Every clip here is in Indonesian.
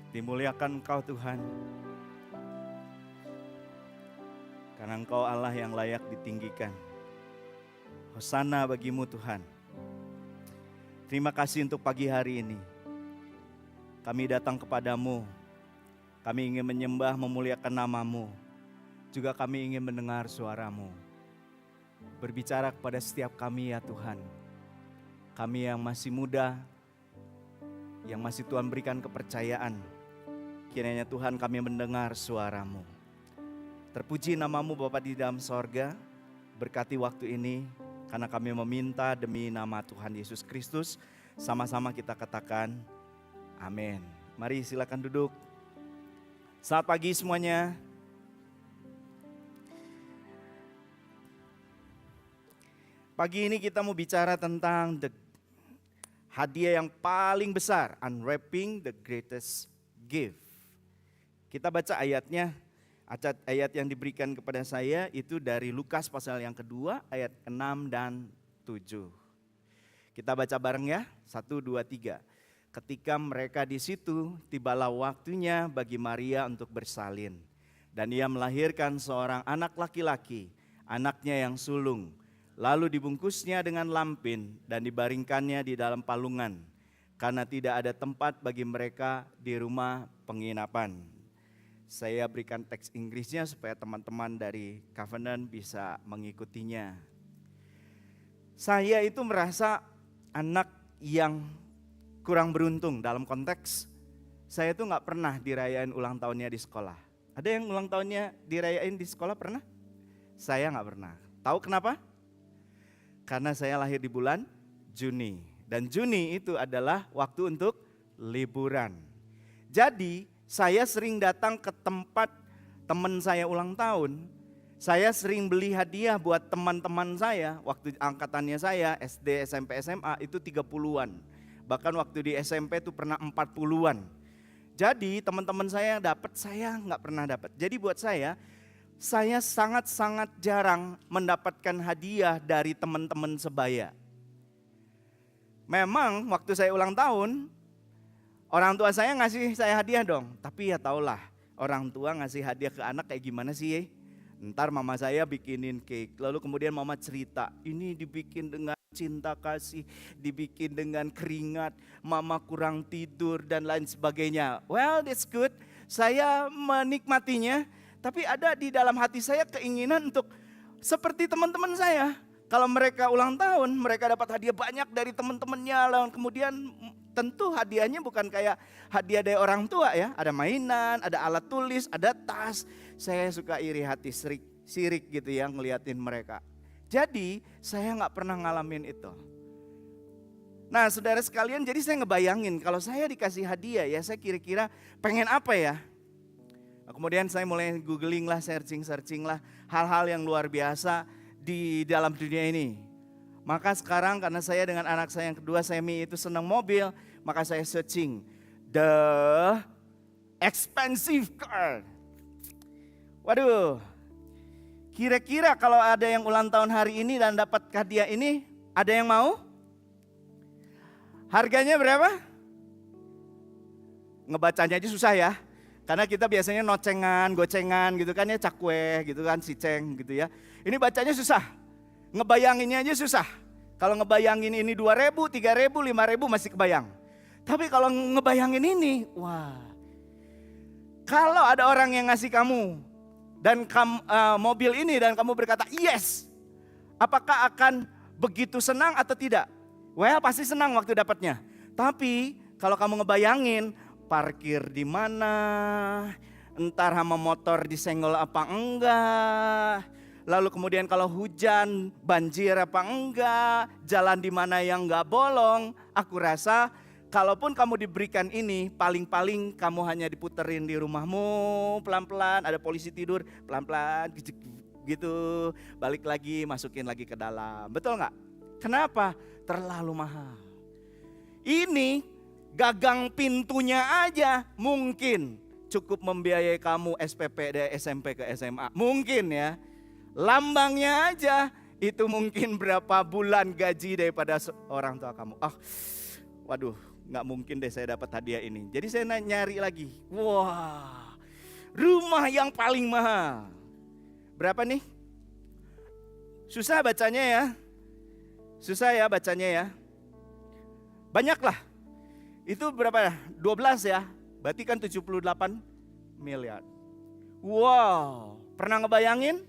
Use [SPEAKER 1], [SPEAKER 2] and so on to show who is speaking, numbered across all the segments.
[SPEAKER 1] Dimuliakan Engkau Tuhan, karena Engkau Allah yang layak ditinggikan. Hosana bagimu Tuhan. Terima kasih untuk pagi hari ini. Kami datang kepadamu, kami ingin menyembah, memuliakan namamu. Juga kami ingin mendengar suaramu. Berbicara kepada setiap kami ya Tuhan. Kami yang masih muda, yang masih Tuhan berikan kepercayaan. Kiranya Tuhan kami mendengar suaramu. Terpuji namamu Bapa di dalam sorga. Berkati waktu ini karena kami meminta demi nama Tuhan Yesus Kristus. Sama-sama kita katakan amin. Mari silakan duduk. Selamat pagi semuanya. Pagi ini kita mau bicara tentang hadiah yang paling besar. Unwrapping the greatest gift. Kita baca ayatnya, ayat yang diberikan kepada saya itu dari Lukas pasal yang kedua ayat 6 dan 7. Kita baca bareng ya, 1, 2, 3. Ketika mereka di situ, tibalah waktunya bagi Maria untuk bersalin. Dan ia melahirkan seorang anak laki-laki, anaknya yang sulung. Lalu dibungkusnya dengan lampin dan dibaringkannya di dalam palungan. Karena tidak ada tempat bagi mereka di rumah penginapan. Saya berikan teks Inggrisnya supaya teman-teman dari Covenant bisa mengikutinya. Saya itu merasa anak yang kurang beruntung dalam konteks saya itu gak pernah dirayain ulang tahunnya di sekolah. Ada yang ulang tahunnya dirayain di sekolah pernah? Saya gak pernah. Tahu kenapa? Karena saya lahir di bulan Juni. Dan Juni itu adalah waktu untuk liburan. Jadi saya sering datang ke tempat teman saya ulang tahun. Saya sering beli hadiah buat teman-teman saya. Waktu angkatannya saya SD, SMP, SMA itu 30-an. Bahkan waktu di SMP itu pernah 40-an. Jadi teman-teman saya dapat, saya nggak pernah dapat. Jadi buat saya sangat-sangat jarang mendapatkan hadiah dari teman-teman sebaya. Memang waktu saya ulang tahun, orang tua saya ngasih saya hadiah dong. Tapi ya taulah, orang tua ngasih hadiah ke anak kayak gimana sih? Ntar mama saya bikinin cake, lalu kemudian mama cerita, ini dibikin dengan cinta kasih, dibikin dengan keringat, mama kurang tidur dan lain sebagainya. Well, that's good, saya menikmatinya. Tapi ada di dalam hati saya keinginan untuk seperti teman-teman saya. Kalau mereka ulang tahun, mereka dapat hadiah banyak dari teman-temannya. Lalu kemudian tentu hadiahnya bukan kayak hadiah dari orang tua ya. Ada mainan, ada alat tulis, ada tas. Saya suka iri hati, sirik gitu ya ngeliatin mereka. Jadi saya gak pernah ngalamin itu. Nah saudara sekalian, jadi saya ngebayangin kalau saya dikasih hadiah ya, saya kira-kira pengen apa ya. Kemudian saya mulai googling lah, searching lah hal-hal yang luar biasa di dalam dunia ini. Maka sekarang karena saya dengan anak saya yang kedua, Semi itu senang mobil, maka saya searching the expensive car. Waduh, kira-kira kalau ada yang ulang tahun hari ini dan dapat hadiah ini, ada yang mau? Harganya berapa? Ngebacanya aja susah ya. Karena kita biasanya nocengan, gocengan gitu kan ya, cakwe gitu kan, siceng gitu ya. Ini bacanya susah, ngebayanginnya aja susah. Kalau ngebayangin ini 2.000, 3.000, 5.000 masih kebayang. Tapi kalau ngebayangin ini, wah. Kalau ada orang yang ngasih kamu dan mobil ini dan kamu berkata yes, apakah akan begitu senang atau tidak? Well, pasti senang waktu dapatnya. Tapi kalau kamu ngebayangin parkir di mana, entar sama motor disenggol apa enggak, lalu kemudian kalau hujan banjir apa enggak, jalan di mana yang enggak bolong, aku rasa kalaupun kamu diberikan ini, paling-paling kamu hanya diputerin di rumahmu pelan-pelan, ada polisi tidur pelan-pelan gitu, balik lagi masukin lagi ke dalam, betul nggak? Kenapa? Terlalu mahal. Ini gagang pintunya aja mungkin cukup membiayai kamu SPP dari SMP ke SMA. Mungkin ya. Lambangnya aja itu mungkin berapa bulan gaji daripada orang tua kamu. Waduh, nggak mungkin deh saya dapat hadiah ini. Jadi saya nyari lagi. Wah, rumah yang paling mahal. Berapa nih? Susah bacanya ya. Susah ya bacanya ya. Banyak lah. Itu berapa ya? 12 ya. Berarti kan 78 miliar. Wow, pernah ngebayangin?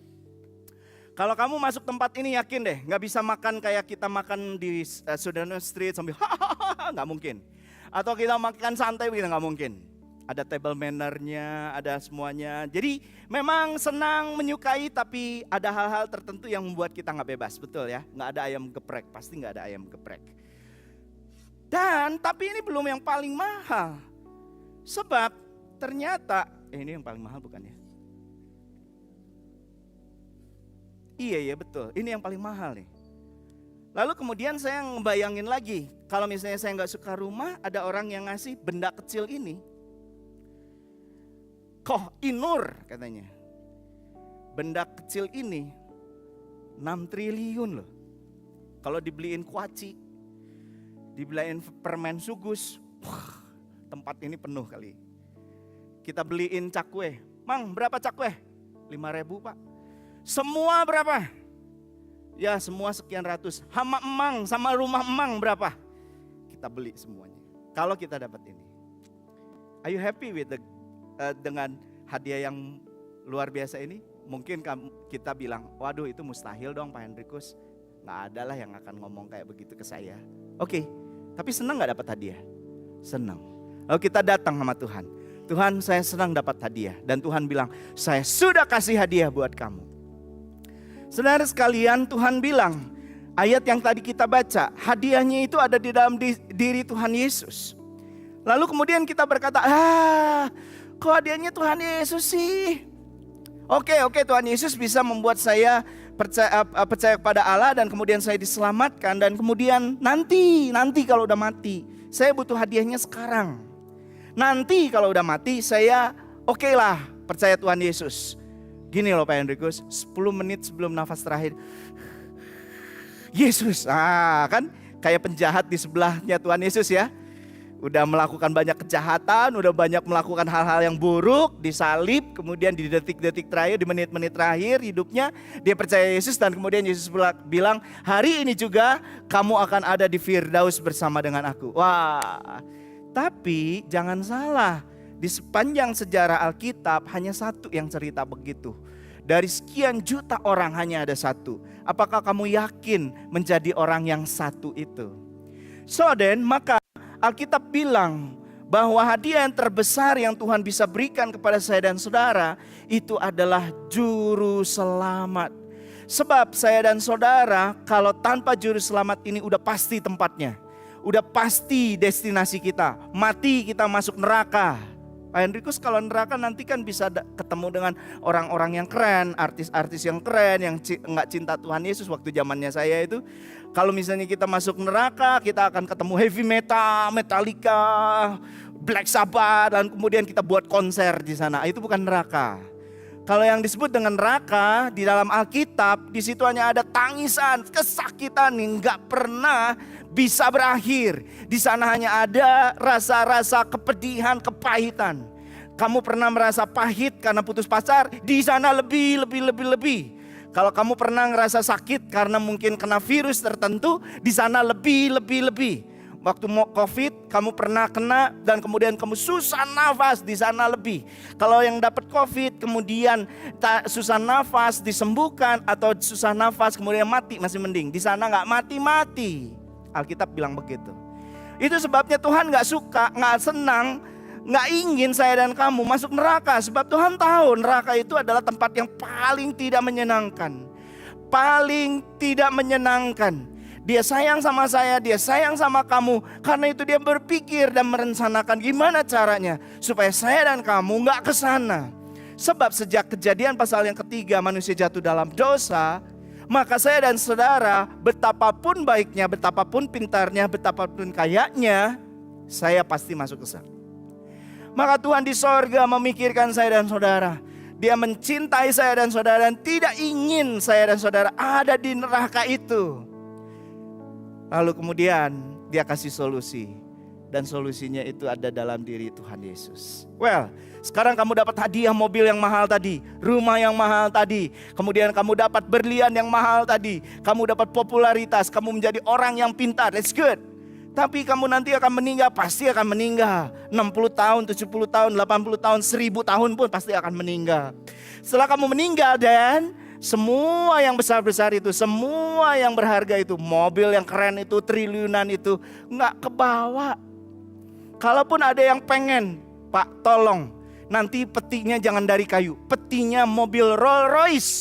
[SPEAKER 1] Kalau kamu masuk tempat ini yakin deh, nggak bisa makan kayak kita makan di Sudarno Street sambil hahaha, nggak mungkin. Atau kita makan santai begitu, nggak mungkin. Ada table manner-nya, ada semuanya. Jadi memang senang, menyukai, tapi ada hal-hal tertentu yang membuat kita nggak bebas, betul ya? Nggak ada ayam geprek, pasti nggak ada ayam geprek. Dan tapi ini belum yang paling mahal. Sebab ternyata, ini yang paling mahal bukan ya? Iya betul, ini yang paling mahal nih. Lalu kemudian saya ngebayangin lagi, kalau misalnya saya nggak suka rumah, ada orang yang ngasih benda kecil ini. Koh Inur katanya. Benda kecil ini 6 triliun loh. Kalau dibeliin kuaci, dibeliin permen sugus, wah, tempat ini penuh kali. Kita beliin cakwe, Mang berapa cakwe? 5.000 Pak. Semua berapa? Ya semua sekian ratus. Hama emang sama rumah emang berapa? Kita beli semuanya. Kalau kita dapat ini. Are you happy with dengan hadiah yang luar biasa ini? Mungkin kita bilang, waduh itu mustahil dong Pak Hendrikus. Nggak ada lah yang akan ngomong kayak begitu ke saya. Oke, tapi senang nggak dapat hadiah? Senang. Lalu kita datang sama Tuhan. Tuhan saya senang dapat hadiah. Dan Tuhan bilang, saya sudah kasih hadiah buat kamu. Saudara sekalian, Tuhan bilang, ayat yang tadi kita baca, hadiahnya itu ada di dalam diri Tuhan Yesus. Lalu kemudian kita berkata, kok hadiahnya Tuhan Yesus sih? Oke, Tuhan Yesus bisa membuat saya percaya kepada Allah dan kemudian saya diselamatkan. Dan kemudian nanti kalau udah mati, saya butuh hadiahnya sekarang. Nanti kalau udah mati, saya oke lah percaya Tuhan Yesus. Gini loh Pak Hendrikus, 10 menit sebelum nafas terakhir, Yesus, kan kayak penjahat di sebelahnya Tuhan Yesus ya. Udah melakukan banyak kejahatan, udah banyak melakukan hal-hal yang buruk, disalib, kemudian di detik-detik terakhir, di menit-menit terakhir hidupnya, dia percaya Yesus dan kemudian Yesus bilang, hari ini juga kamu akan ada di Firdaus bersama dengan aku. Wah, tapi jangan salah. Di sepanjang sejarah Alkitab hanya satu yang cerita begitu. Dari sekian juta orang hanya ada satu. Apakah kamu yakin menjadi orang yang satu itu? So then, maka Alkitab bilang bahwa hadiah yang terbesar yang Tuhan bisa berikan kepada saya dan saudara itu adalah juru selamat. Sebab saya dan saudara kalau tanpa juru selamat ini udah pasti tempatnya. Udah pasti destinasi kita. Mati kita masuk neraka. Pak Hendrikus kalau neraka nanti kan bisa ketemu dengan orang-orang yang keren, artis-artis yang keren, yang nggak cinta Tuhan Yesus. Waktu zamannya saya itu, kalau misalnya kita masuk neraka, kita akan ketemu heavy metal, Metallica, Black Sabbath, dan kemudian kita buat konser di sana. Itu bukan neraka. Kalau yang disebut dengan neraka di dalam Alkitab, di situ hanya ada tangisan, kesakitan yang nggak pernah bisa berakhir. Di sana hanya ada rasa-rasa kepedihan, kepahitan. Kamu pernah merasa pahit karena putus pacar, di sana lebih. Kalau kamu pernah ngerasa sakit karena mungkin kena virus tertentu, di sana lebih. Waktu mau COVID, kamu pernah kena dan kemudian kamu susah nafas, di sana lebih. Kalau yang dapat COVID, kemudian susah nafas disembuhkan atau susah nafas kemudian mati masih mending. Di sana nggak mati. Alkitab bilang begitu. Itu sebabnya Tuhan gak suka, gak senang, gak ingin saya dan kamu masuk neraka. Sebab Tuhan tahu neraka itu adalah tempat yang paling tidak menyenangkan. Dia sayang sama saya, dia sayang sama kamu. Karena itu dia berpikir dan merencanakan gimana caranya supaya saya dan kamu gak kesana. Sebab sejak Kejadian pasal yang ketiga manusia jatuh dalam dosa, maka saya dan saudara betapapun baiknya, betapapun pintarnya, betapapun kayanya, saya pasti masuk ke sana. Maka Tuhan di sorga memikirkan saya dan saudara. Dia mencintai saya dan saudara dan tidak ingin saya dan saudara ada di neraka itu. Lalu kemudian dia kasih solusi. Dan solusinya itu ada dalam diri Tuhan Yesus. Well, sekarang kamu dapat hadiah mobil yang mahal tadi, rumah yang mahal tadi, kemudian kamu dapat berlian yang mahal tadi, kamu dapat popularitas, kamu menjadi orang yang pintar, that's good. Tapi kamu nanti akan meninggal, pasti akan meninggal. 60 tahun, 70 tahun, 80 tahun, 1000 tahun pun pasti akan meninggal. Setelah kamu meninggal dan semua yang besar-besar itu, semua yang berharga itu, mobil yang keren itu, triliunan itu, gak kebawa. Kalaupun ada yang pengen, Pak tolong, nanti petinya jangan dari kayu, petinya mobil Rolls Royce.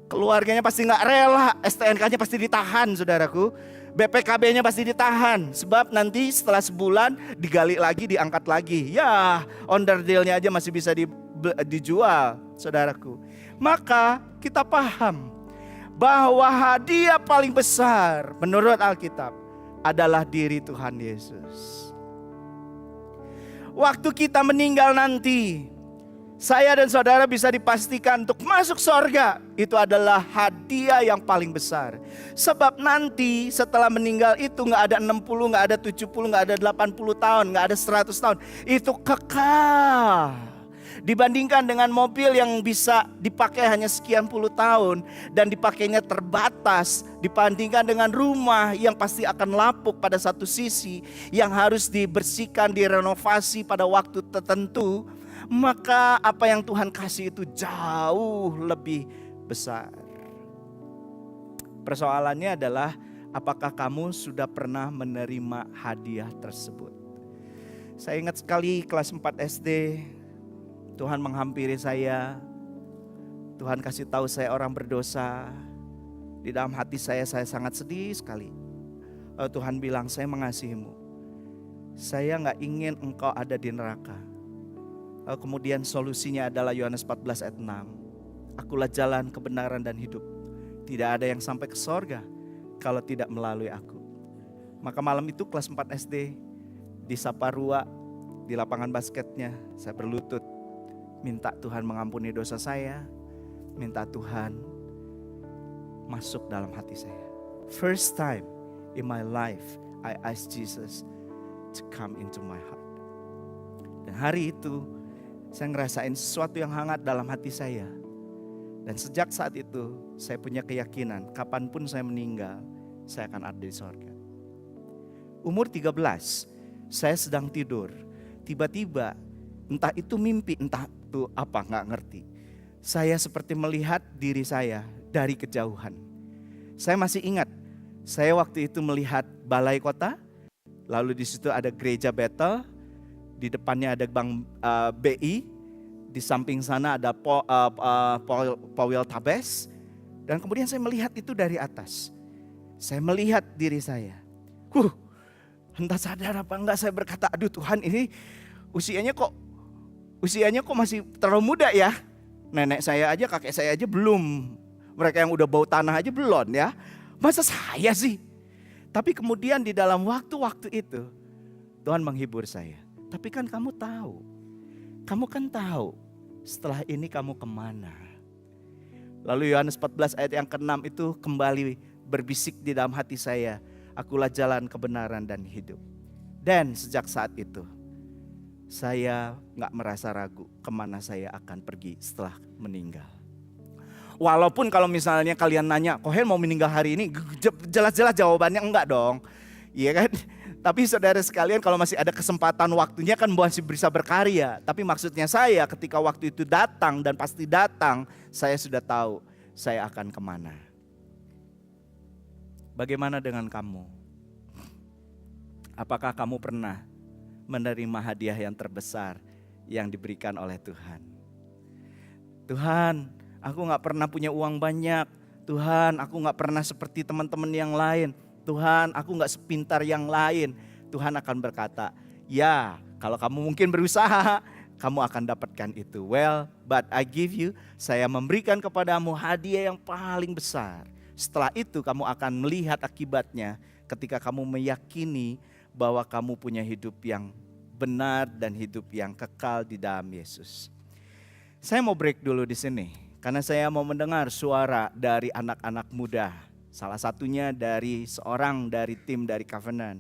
[SPEAKER 1] Keluarganya pasti gak rela, STNK-nya pasti ditahan saudaraku. BPKB-nya pasti ditahan. Sebab nanti setelah sebulan digali lagi, diangkat lagi. Ya, onderdilnya aja masih bisa dijual saudaraku. Maka kita paham bahwa hadiah paling besar menurut Alkitab adalah diri Tuhan Yesus. Waktu kita meninggal nanti, saya dan saudara bisa dipastikan untuk masuk surga. Itu adalah hadiah yang paling besar. Sebab nanti setelah meninggal itu gak ada 60, gak ada 70, gak ada 80 tahun, gak ada 100 tahun. Itu kekal. Dibandingkan dengan mobil yang bisa dipakai hanya sekian puluh tahun dan dipakainya terbatas, dibandingkan dengan rumah yang pasti akan lapuk pada satu sisi, yang harus dibersihkan, direnovasi pada waktu tertentu, maka apa yang Tuhan kasih itu jauh lebih besar. Persoalannya adalah apakah kamu sudah pernah menerima hadiah tersebut? Saya ingat sekali kelas 4 SD, Tuhan menghampiri saya. Tuhan kasih tahu saya orang berdosa. Di dalam hati saya sangat sedih sekali. Lalu Tuhan bilang, saya mengasihimu. Saya gak ingin engkau ada di neraka. Lalu kemudian solusinya adalah Yohanes 14 ayat 6. Akulah jalan, kebenaran dan hidup. Tidak ada yang sampai ke sorga kalau tidak melalui aku. Maka malam itu kelas 4 SD di Saparua, di lapangan basketnya, saya berlutut. Minta Tuhan mengampuni dosa saya. Minta Tuhan masuk dalam hati saya. First time in my life I asked Jesus to come into my heart. Dan hari itu saya ngerasain sesuatu yang hangat dalam hati saya. Dan sejak saat itu saya punya keyakinan kapanpun saya meninggal, saya akan ada di sorga. Umur 13, saya sedang tidur. Tiba-tiba entah itu mimpi, entah itu apa, gak ngerti. Saya seperti melihat diri saya dari kejauhan. Saya masih ingat, saya waktu itu melihat balai kota, lalu di situ ada gereja Bethel, di depannya ada bank BI, di samping sana ada Powel Tabes, dan kemudian saya melihat itu dari atas. Saya melihat diri saya. Entah sadar apa enggak saya berkata, aduh Tuhan, ini usianya kok masih terlalu muda ya. Nenek saya aja, kakek saya aja belum. Mereka yang udah bau tanah aja belum ya. Masa saya sih? Tapi kemudian di dalam waktu-waktu itu Tuhan menghibur saya. Tapi kan kamu kan tahu setelah ini kamu kemana. Lalu Yohanes 14 ayat yang ke-6 itu kembali berbisik di dalam hati saya. Akulah jalan, kebenaran dan hidup. Dan sejak saat itu saya gak merasa ragu kemana saya akan pergi setelah meninggal. Walaupun kalau misalnya kalian nanya, Kohen mau meninggal hari ini? Jelas-jelas jawabannya enggak dong. Iya kan? Tapi saudara sekalian, kalau masih ada kesempatan waktunya kan masih bisa berkarya. Tapi maksudnya saya ketika waktu itu datang dan pasti datang, saya sudah tahu saya akan kemana. Bagaimana dengan kamu? Apakah kamu pernah menerima hadiah yang terbesar yang diberikan oleh Tuhan? Tuhan, aku gak pernah punya uang banyak. Tuhan, aku gak pernah seperti teman-teman yang lain. Tuhan, aku gak sepintar yang lain. Tuhan akan berkata, ya kalau kamu mungkin berusaha, kamu akan dapatkan itu. Well, but I give you, saya memberikan kepadamu hadiah yang paling besar. Setelah itu kamu akan melihat akibatnya ketika kamu meyakini bahwa kamu punya hidup yang benar dan hidup yang kekal di dalam Yesus. Saya mau break dulu di sini karena saya mau mendengar suara dari anak-anak muda. Salah satunya dari seorang dari tim dari Covenant,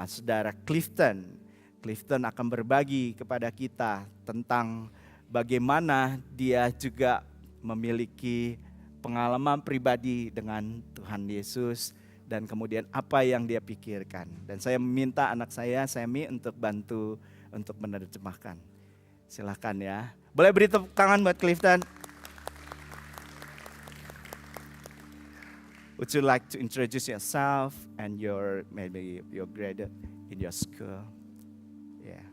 [SPEAKER 1] Saudara Clifton. Clifton akan berbagi kepada kita tentang bagaimana dia juga memiliki pengalaman pribadi dengan Tuhan Yesus dan kemudian apa yang dia pikirkan. Dan saya meminta anak saya, Semi, untuk bantu untuk menerjemahkan. Silakan ya. Boleh beri tepuk tangan buat Clifton. Would you like to introduce yourself and maybe your grade in your school? Yeah.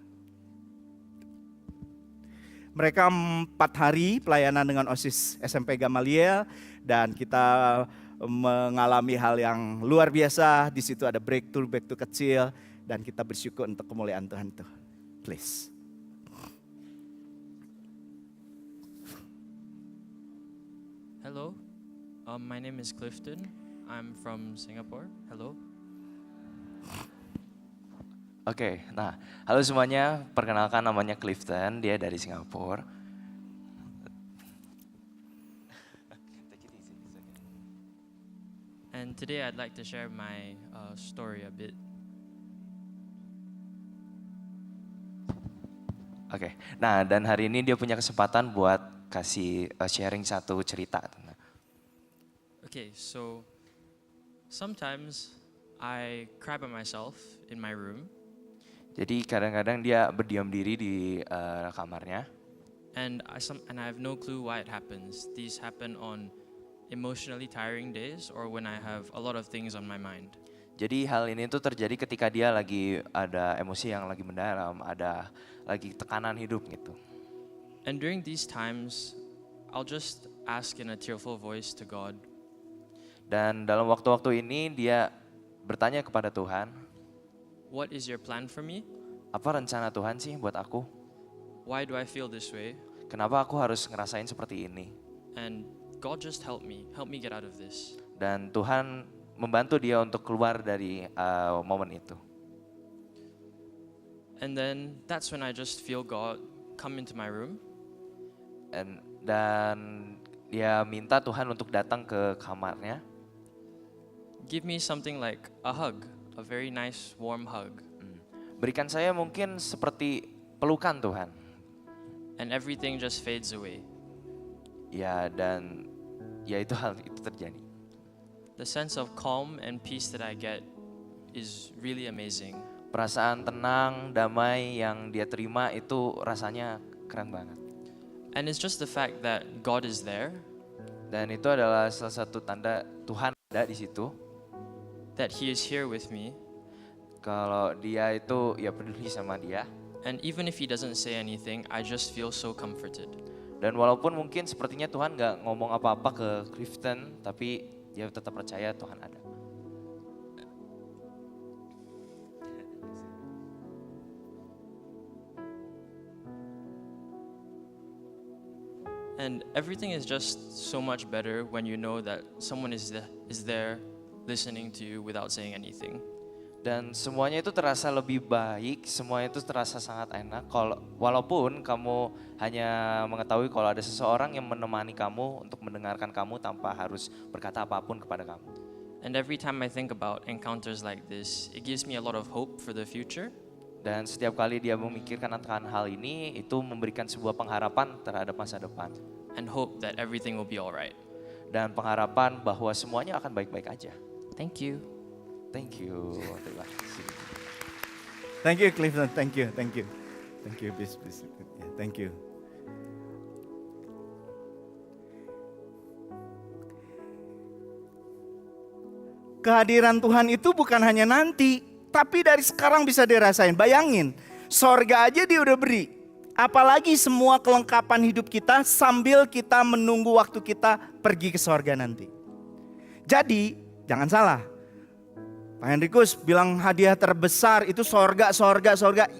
[SPEAKER 1] Mereka 4 hari pelayanan dengan OSIS SMP Gamaliel dan kita mengalami hal yang luar biasa. Di situ ada breakthrough kecil dan kita bersyukur untuk kemuliaan Tuhan itu. Please.
[SPEAKER 2] Hello, my name is Clifton. I'm from Singapore. Hello.
[SPEAKER 3] Oke, nah halo semuanya, perkenalkan namanya Clifton, dia dari Singapura.
[SPEAKER 2] And today I'd like to share my story a bit.
[SPEAKER 3] Oke, nah dan hari ini dia punya kesempatan buat kasih sharing satu cerita.
[SPEAKER 2] Okay, so sometimes I cry by myself in my room.
[SPEAKER 3] Jadi kadang-kadang dia berdiam diri di kamarnya.
[SPEAKER 2] And I have no clue why it happens. These happen on emotionally tiring days or when I have a lot of things on my mind.
[SPEAKER 3] Jadi hal ini tuh terjadi ketika dia lagi ada emosi yang lagi mendalam, ada lagi tekanan hidup gitu.
[SPEAKER 2] And during these times, I'll just ask in a tearful voice to God.
[SPEAKER 3] Dan dalam waktu-waktu ini dia bertanya kepada Tuhan,
[SPEAKER 2] what is your plan for me?
[SPEAKER 3] apa rencana Tuhan sih buat aku?
[SPEAKER 2] Why do I feel this way?
[SPEAKER 3] Kenapa aku harus ngerasain seperti ini?
[SPEAKER 2] And God just help me get out of this.
[SPEAKER 3] Dan Tuhan membantu dia untuk keluar dari momen itu.
[SPEAKER 2] And then that's when I just feel God come into my room.
[SPEAKER 3] Dan dia minta Tuhan untuk datang ke kamarnya.
[SPEAKER 2] Give me something like a hug, a very nice warm hug.
[SPEAKER 3] Berikan saya mungkin seperti pelukan Tuhan.
[SPEAKER 2] And everything just fades away.
[SPEAKER 3] Ya, dan ya itu hal itu terjadi.
[SPEAKER 2] The sense of calm and peace that I get is really amazing.
[SPEAKER 3] Perasaan tenang, damai yang dia terima itu rasanya keren banget.
[SPEAKER 2] And it's just the fact that God is there.
[SPEAKER 3] Dan itu adalah salah satu tanda Tuhan ada di situ.
[SPEAKER 2] That He is here with me.
[SPEAKER 3] Kalau dia itu ya peduli sama dia.
[SPEAKER 2] And even if He doesn't say anything, I just feel so comforted.
[SPEAKER 3] Dan walaupun mungkin sepertinya Tuhan gak ngomong apa-apa ke Clifton, tapi dia tetap percaya Tuhan ada.
[SPEAKER 2] And everything is just so much better when you know that someone is there listening to you without saying anything.
[SPEAKER 3] Dan semuanya itu terasa lebih baik, semuanya itu terasa sangat enak. Walaupun kamu hanya mengetahui kalau ada seseorang yang menemani kamu untuk mendengarkan kamu tanpa harus berkata apapun kepada kamu.
[SPEAKER 2] And every time I think about encounters like this, it gives me a lot of hope for the future.
[SPEAKER 3] Dan setiap kali dia memikirkan akan hal ini, itu memberikan sebuah pengharapan terhadap masa depan.
[SPEAKER 2] And hope that everything will be alright.
[SPEAKER 3] Dan pengharapan bahwa semuanya akan baik-baik aja.
[SPEAKER 2] Thank you.
[SPEAKER 3] Thank you. Terima kasih.
[SPEAKER 1] Thank you Clifton, thank you. Thank you, bis. Yeah, thank you. Kehadiran Tuhan itu bukan hanya nanti, tapi dari sekarang bisa dirasain. Bayangin, sorga aja dia udah beri. Apalagi semua kelengkapan hidup kita sambil kita menunggu waktu kita pergi ke sorga nanti. Jadi, jangan salah. Pak Henrikus bilang hadiah terbesar itu sorga.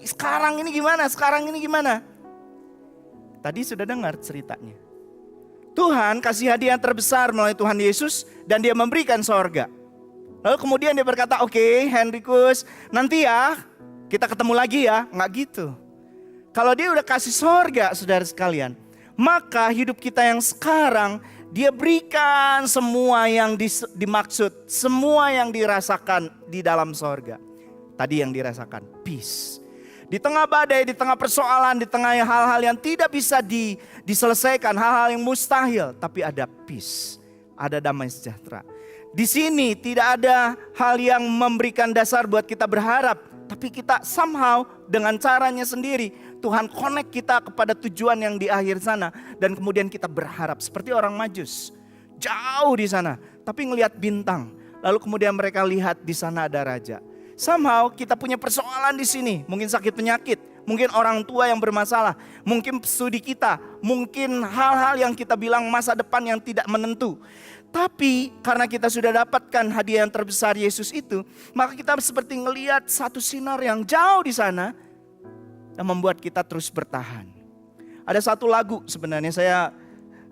[SPEAKER 1] Sekarang ini gimana? Tadi sudah dengar ceritanya. Tuhan kasih hadiah terbesar melalui Tuhan Yesus dan dia memberikan sorga. Lalu kemudian dia berkata, oke, Henrikus, nanti ya kita ketemu lagi ya. Nggak gitu. Kalau dia udah kasih sorga, saudara sekalian, maka hidup kita yang sekarang Dia berikan semua yang dimaksud, semua yang dirasakan di dalam sorga. Tadi yang dirasakan, peace. Di tengah badai, di tengah persoalan, di tengah hal-hal yang tidak bisa diselesaikan, hal-hal yang mustahil. Tapi ada peace, ada damai sejahtera. Di sini tidak ada hal yang memberikan dasar buat kita berharap. Tapi kita somehow dengan caranya sendiri, Tuhan connect kita kepada tujuan yang di akhir sana. Dan kemudian kita berharap seperti orang Majus. Jauh di sana, tapi ngelihat bintang. Lalu kemudian mereka lihat di sana ada raja. Somehow kita punya persoalan di sini. Mungkin sakit penyakit, mungkin orang tua yang bermasalah, mungkin studi kita, mungkin hal-hal yang kita bilang masa depan yang tidak menentu. Tapi karena kita sudah dapatkan hadiah yang terbesar Yesus itu, maka kita seperti ngelihat satu sinar yang jauh di sana yang membuat kita terus bertahan. Ada satu lagu sebenarnya saya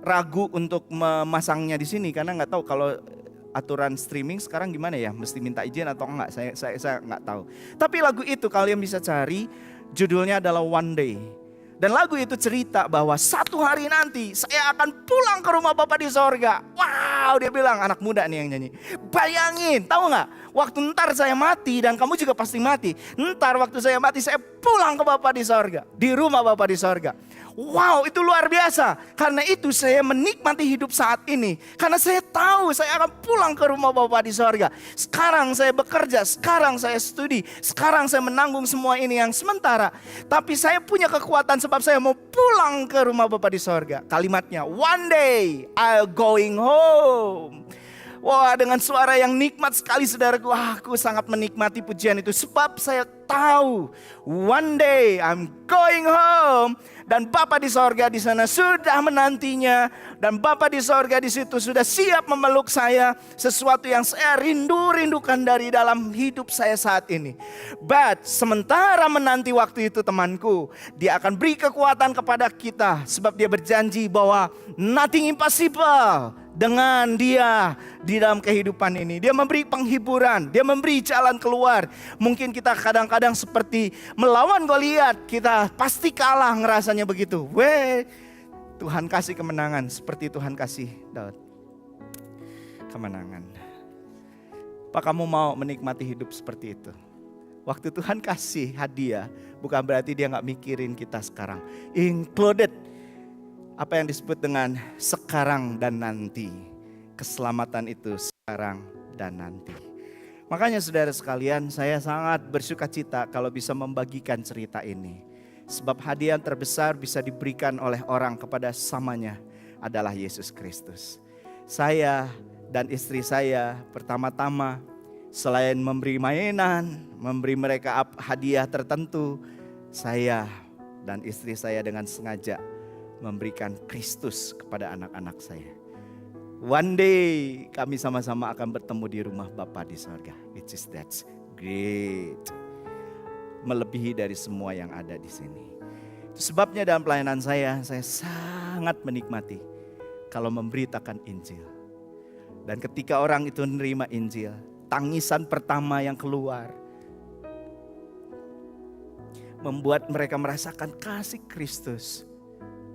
[SPEAKER 1] ragu untuk memasangnya di sini karena nggak tahu kalau aturan streaming sekarang gimana ya, mesti minta izin atau enggak, saya nggak tahu. Tapi lagu itu kalian bisa cari, judulnya adalah One Day. Dan lagu itu cerita bahwa satu hari nanti saya akan pulang ke rumah Bapa di sorga. Wow, dia bilang, anak muda nih yang nyanyi. Bayangin, tahu nggak? Waktu ntar saya mati dan kamu juga pasti mati. Ntar waktu saya mati saya pulang ke Bapa di sorga. Di rumah Bapa di sorga. Wow, itu luar biasa. Karena itu saya menikmati hidup saat ini. Karena saya tahu saya akan pulang ke rumah Bapa di sorga. Sekarang saya bekerja, sekarang saya studi, sekarang saya menanggung semua ini yang sementara. Tapi saya punya kekuatan sebab saya mau pulang ke rumah Bapa di sorga. Kalimatnya, one day I'm going home. Wah, dengan suara yang nikmat sekali saudaraku. Aku sangat menikmati pujian itu. Sebab saya tahu one day I'm going home. Dan Bapa di sorga di sana sudah menantinya. Dan Bapa di sorga di situ sudah siap memeluk saya. Sesuatu yang saya rindukan dari dalam hidup saya saat ini. But sementara menanti waktu itu temanku, Dia akan beri kekuatan kepada kita. Sebab Dia berjanji bahwa nothing impossible dengan Dia di dalam kehidupan ini. Dia memberi penghiburan, Dia memberi jalan keluar. Mungkin kita kadang-kadang seperti melawan Goliat, kita pasti kalah ngerasanya begitu. Tuhan kasih kemenangan seperti Tuhan kasih Daud kemenangan. Apa kamu mau menikmati hidup seperti itu? Waktu Tuhan kasih hadiah, bukan berarti Dia gak mikirin kita sekarang. Included apa yang disebut dengan sekarang dan nanti. Keselamatan itu sekarang dan nanti. Makanya saudara sekalian, saya sangat bersuka cita kalau bisa membagikan cerita ini. Sebab hadiah yang terbesar bisa diberikan oleh orang kepada samanya adalah Yesus Kristus. Saya dan istri saya pertama-tama selain memberi mainan, memberi mereka hadiah tertentu, saya dan istri saya dengan sengaja memberikan Kristus kepada anak-anak saya. One day kami sama-sama akan bertemu di rumah Bapa di sorga. Which is that's great. Melebihi dari semua yang ada di sini. Itu sebabnya dalam pelayanan saya sangat menikmati kalau memberitakan Injil. Dan ketika orang itu menerima Injil, tangisan pertama yang keluar membuat mereka merasakan kasih Kristus.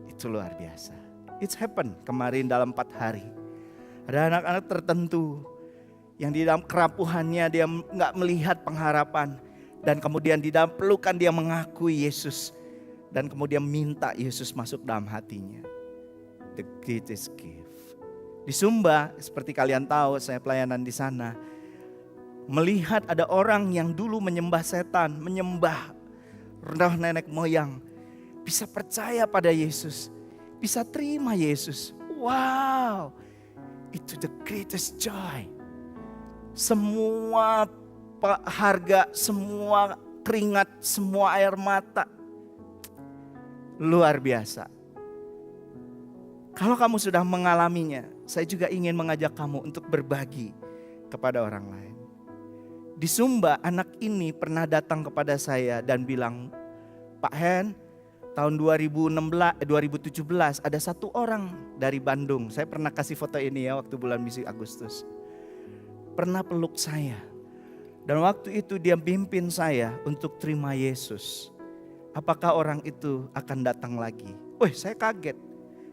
[SPEAKER 1] Itu luar biasa. It's happened kemarin dalam 4 hari. Ada anak-anak tertentu yang di dalam kerapuhannya dia gak melihat pengharapan. Dan kemudian di dalam pelukan dia mengakui Yesus. Dan kemudian minta Yesus masuk dalam hatinya. The greatest gift. Di Sumba, seperti kalian tahu saya pelayanan di sana. Melihat ada orang yang dulu menyembah setan, menyembah roh nenek moyang. Bisa percaya pada Yesus. Bisa terima Yesus. Wow. Itu the greatest joy. Semua harga, semua keringat, semua air mata. Luar biasa. Kalau kamu sudah mengalaminya, saya juga ingin mengajak kamu untuk berbagi kepada orang lain. Di Sumba, anak ini pernah datang kepada saya dan bilang, Pak Hen, tahun 2017 ada satu orang dari Bandung. Saya pernah kasih foto ini ya waktu bulan misi Agustus. Pernah peluk saya. Dan waktu itu dia pimpin saya untuk terima Yesus. Apakah orang itu akan datang lagi? Saya kaget.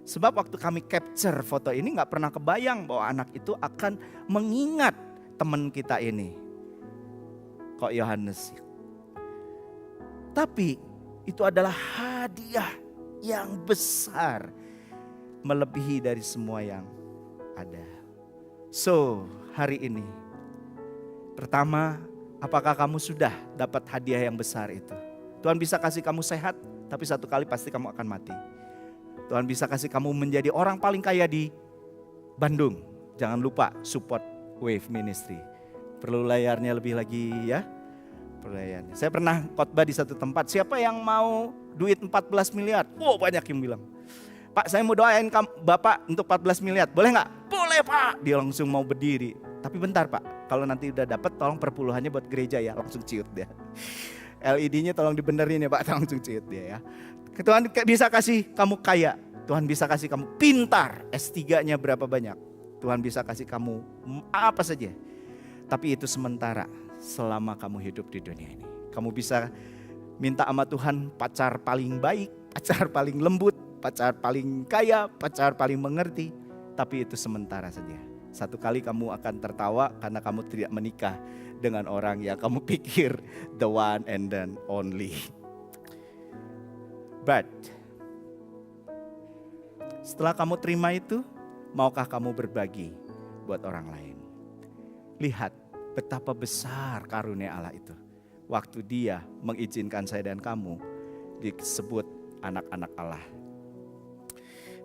[SPEAKER 1] Sebab waktu kami capture foto ini gak pernah kebayang bahwa anak itu akan mengingat teman kita ini. Kok Yohanes. Tapi itu adalah hadiah yang besar. Melebihi dari semua yang ada. So, hari ini. Pertama, apakah kamu sudah dapat hadiah yang besar itu? Tuhan bisa kasih kamu sehat, tapi satu kali pasti kamu akan mati. Tuhan bisa kasih kamu menjadi orang paling kaya di Bandung. Jangan lupa support Wave Ministry. Perlu layarnya lebih lagi ya. Perlu layarnya. Saya pernah khotbah di satu tempat. Siapa yang mau duit 14 miliar? Wow, banyak yang bilang. Pak, saya mau doain Bapak untuk 14 miliar. Boleh nggak? Boleh Pak. Dia langsung mau berdiri. Tapi bentar Pak, kalau nanti udah dapat tolong perpuluhannya buat gereja ya. Langsung ciut dia. LED-nya tolong dibenerin ya Pak, langsung ciut dia ya. Tuhan bisa kasih kamu kaya. Tuhan bisa kasih kamu pintar. S3-nya berapa banyak. Tuhan bisa kasih kamu apa saja. Tapi itu sementara selama kamu hidup di dunia ini. Kamu bisa minta sama Tuhan pacar paling baik, pacar paling lembut, pacar paling kaya, pacar paling mengerti. Tapi itu sementara saja. Satu kali kamu akan tertawa karena kamu tidak menikah dengan orang yang kamu pikir the one and then only. But setelah kamu terima itu, maukah kamu berbagi buat orang lain? Lihat betapa besar karunia Allah itu. Waktu Dia mengizinkan saya dan kamu disebut anak-anak Allah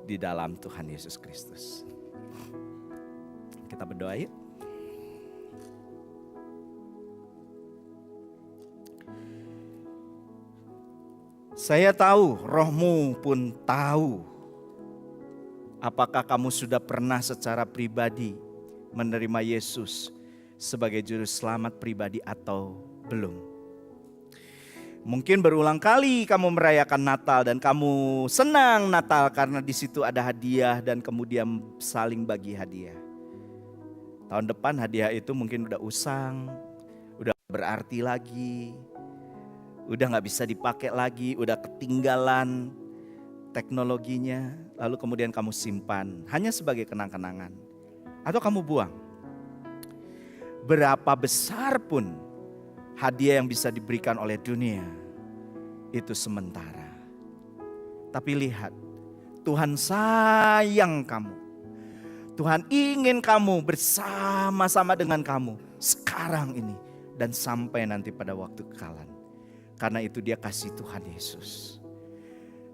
[SPEAKER 1] di dalam Tuhan Yesus Kristus. Kita berdoa yuk. Saya tahu, rohmu pun tahu. Apakah kamu sudah pernah secara pribadi menerima Yesus sebagai juru selamat pribadi atau belum? Mungkin berulang kali kamu merayakan Natal dan kamu senang Natal karena di situ ada hadiah dan kemudian saling bagi hadiah. Tahun depan hadiah itu mungkin udah usang, udah berarti lagi, udah gak bisa dipakai lagi, udah ketinggalan teknologinya. Lalu kemudian kamu simpan hanya sebagai kenang-kenangan. Atau kamu buang. Berapa besar pun hadiah yang bisa diberikan oleh dunia, itu sementara. Tapi lihat, Tuhan sayang kamu. Tuhan ingin kamu bersama-sama dengan kamu sekarang ini dan sampai nanti pada waktu kekalan. Karena itu Dia kasih Tuhan Yesus.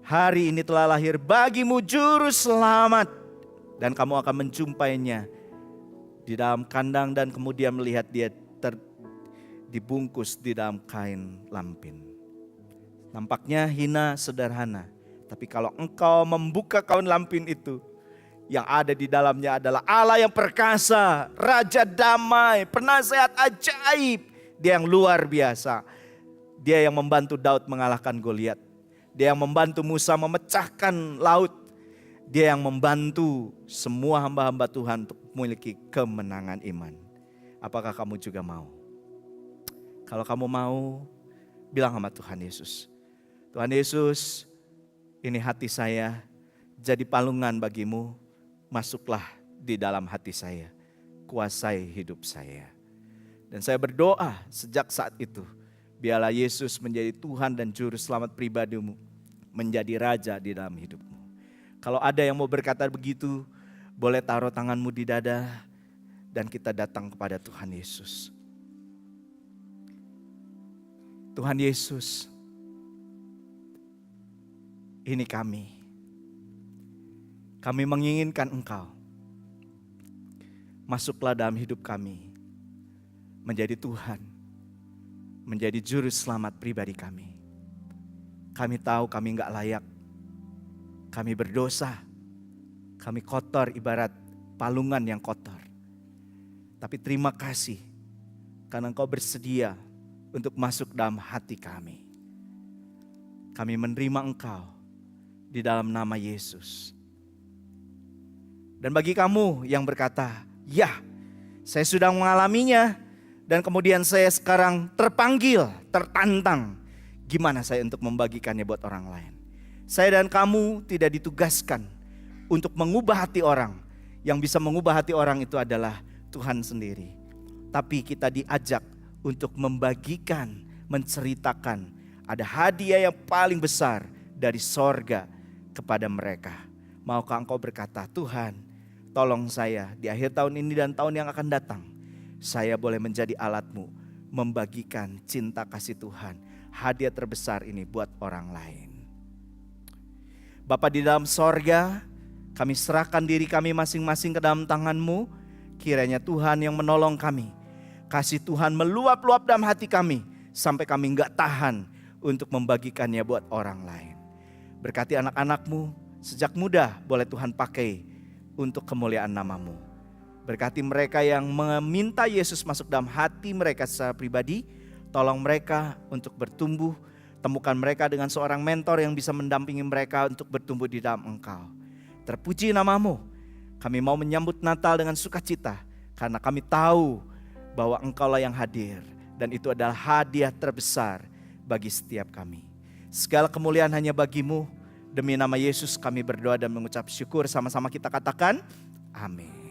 [SPEAKER 1] Hari ini telah lahir bagimu juru selamat dan kamu akan menjumpainya di dalam kandang dan kemudian melihat Dia dibungkus di dalam kain lampin. Nampaknya hina, sederhana, tapi kalau engkau membuka kain lampin itu, yang ada di dalamnya adalah Allah yang perkasa, Raja damai, penasehat ajaib. Dia yang luar biasa. Dia yang membantu Daud mengalahkan Goliat. Dia yang membantu Musa memecahkan laut. Dia yang membantu semua hamba-hamba Tuhan untuk memiliki kemenangan iman. Apakah kamu juga mau? Kalau kamu mau, bilang sama Tuhan Yesus. Tuhan Yesus, ini hati saya jadi palungan bagimu. Masuklah di dalam hati saya, kuasai hidup saya. Dan saya berdoa sejak saat itu, biarlah Yesus menjadi Tuhan dan Juru Selamat pribadimu, menjadi Raja di dalam hidupmu. Kalau ada yang mau berkata begitu, boleh taruh tanganmu di dada dan kita datang kepada Tuhan Yesus. Tuhan Yesus, ini kami. Kami menginginkan Engkau. Masuklah dalam hidup kami. Menjadi Tuhan. Menjadi juru selamat pribadi kami. Kami tahu kami enggak layak. Kami berdosa. Kami kotor ibarat palungan yang kotor. Tapi terima kasih. Karena Engkau bersedia untuk masuk dalam hati kami. Kami menerima Engkau di dalam nama Yesus. Dan bagi kamu yang berkata, ya saya sudah mengalaminya dan kemudian saya sekarang terpanggil, tertantang. Gimana saya untuk membagikannya buat orang lain? Saya dan kamu tidak ditugaskan untuk mengubah hati orang. Yang bisa mengubah hati orang itu adalah Tuhan sendiri. Tapi kita diajak untuk membagikan, menceritakan ada hadiah yang paling besar dari sorga kepada mereka. Maukah engkau berkata, Tuhan, tolong saya di akhir tahun ini dan tahun yang akan datang, saya boleh menjadi alatmu, membagikan cinta kasih Tuhan, hadiah terbesar ini buat orang lain. Bapa di dalam sorga, kami serahkan diri kami masing-masing ke dalam tangan-Mu. Kiranya Tuhan yang menolong kami. Kasih Tuhan meluap-luap dalam hati kami, sampai kami enggak tahan untuk membagikannya buat orang lain. Berkati anak-anak-Mu, sejak muda boleh Tuhan pakai untuk kemuliaan nama-Mu. Berkati mereka yang meminta Yesus masuk dalam hati mereka secara pribadi. Tolong mereka untuk bertumbuh. Temukan mereka dengan seorang mentor yang bisa mendampingi mereka untuk bertumbuh di dalam Engkau. Terpuji nama-Mu. Kami mau menyambut Natal dengan sukacita, karena kami tahu bahwa Engkaulah yang hadir. Dan itu adalah hadiah terbesar bagi setiap kami. Segala kemuliaan hanya bagi-Mu. Demi nama Yesus kami berdoa dan mengucap syukur. Sama-sama kita katakan, amin.